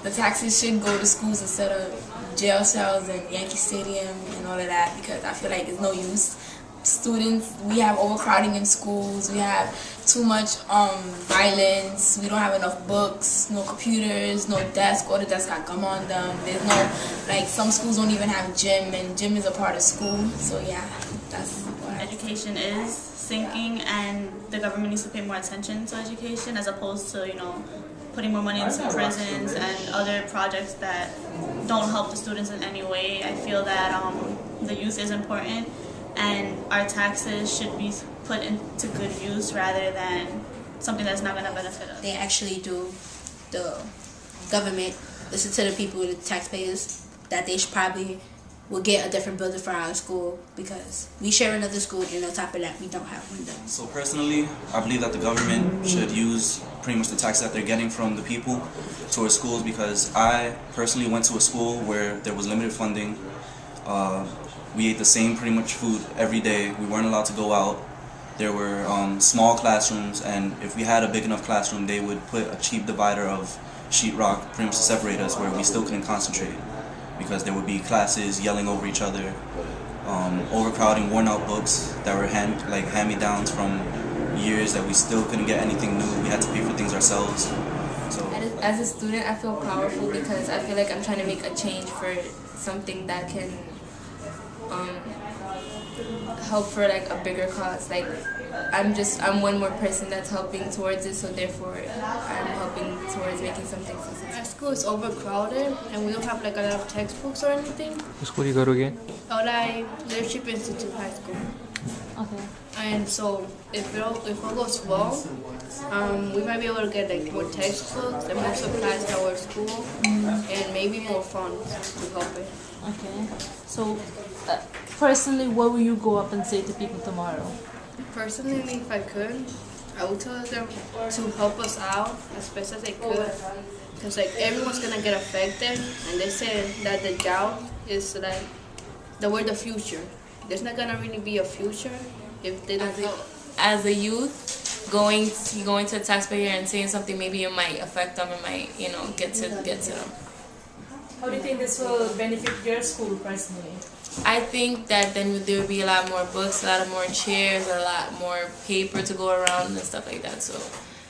the taxes should go to schools instead of jail cells and Yankee Stadium and all of that, because I feel like it's no use. Students, we have overcrowding in schools, we have too much violence, we don't have enough books, no computers, no desk, all the desks got gum on them. There's no, like, some schools don't even have gym, and gym is a part of school. So yeah, that's what education is sinking, and the government needs to pay more attention to education as opposed to, you know, putting more money into prisons and other projects that don't help the students in any way. I feel that the youth is important, and our taxes should be put into good use rather than something that's not going to benefit us. They actually do, the government, listen to the people, the taxpayers, that they should probably will get a different building for our school, because we share another school, and on top of that, we don't have windows. So personally, I believe that the government should use pretty much the taxes that they're getting from the people towards schools, because I personally went to a school where there was limited funding. We ate the same pretty much food every day. We weren't allowed to go out. There were small classrooms, and if we had a big enough classroom, they would put a cheap divider of sheetrock pretty much to separate us, where we still couldn't concentrate, because there would be classes yelling over each other, overcrowding, worn-out books that were hand-me-downs from years that we still couldn't get anything new. We had to pay for things ourselves. So as a student, I feel powerful because I feel like I'm trying to make a change for something that can help for like a bigger cause. Like I'm one more person that's helping towards it, so therefore I'm helping towards making something successful. Our school is overcrowded and we don't have like a lot of textbooks or anything. What school you go to again? Aulai Leadership Institute High School. Okay. And so if it all goes well, we might be able to get like more textbooks and more supplies to our school, and maybe more funds to help it. Okay. So, personally, what will you go up and say to people tomorrow? Personally, if I could, I would tell them to help us out as best as they could, because like everyone's gonna get affected, and they say that the job is like we're the future. There's not gonna really be a future if they don't help. As a youth, going to a taxpayer and saying something, maybe it might affect them, it might, you know, get to them. How do you think this will benefit your school personally? I think that then there would be a lot more books, a lot more chairs, a lot more paper to go around and stuff like that. So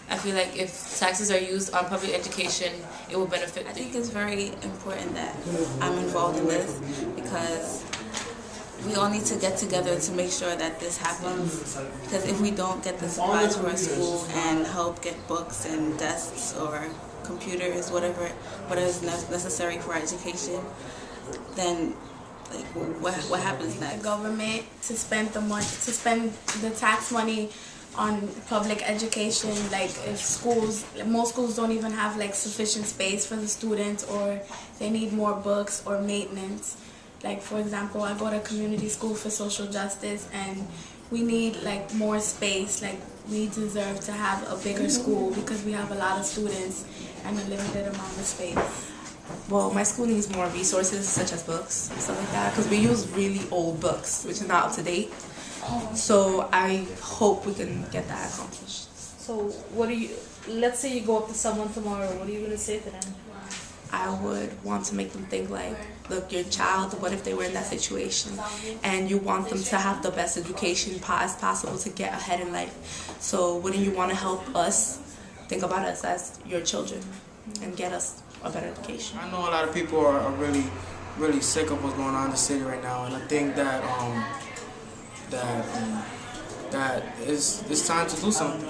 I feel like if taxes are used on public education, it will benefit. I think it's very important that I'm involved in this, because we all need to get together to make sure that this happens. Because if we don't get the supplies for our school and help get books and desks or computers, whatever is necessary for our education, then like what happens next? The government to spend the tax money on public education. Like if most schools don't even have like sufficient space for the students, or they need more books or maintenance. Like for example, I go to community school for social justice, and we need like more space. Like we deserve to have a bigger school because we have a lot of students and a limited amount of space. Well, my school needs more resources such as books and stuff like that, because we use really old books, which is not up to date. So I hope we can get that accomplished. So let's say you go up to someone tomorrow, what are you going to say to them? I would want to make them think like, look, your child, what if they were in that situation? And you want them to have the best education as possible to get ahead in life. So wouldn't you want to help us? Think about us as your children and get us a better education. I know a lot of people are really, really sick of what's going on in the city right now, and I think that that it's time to do something.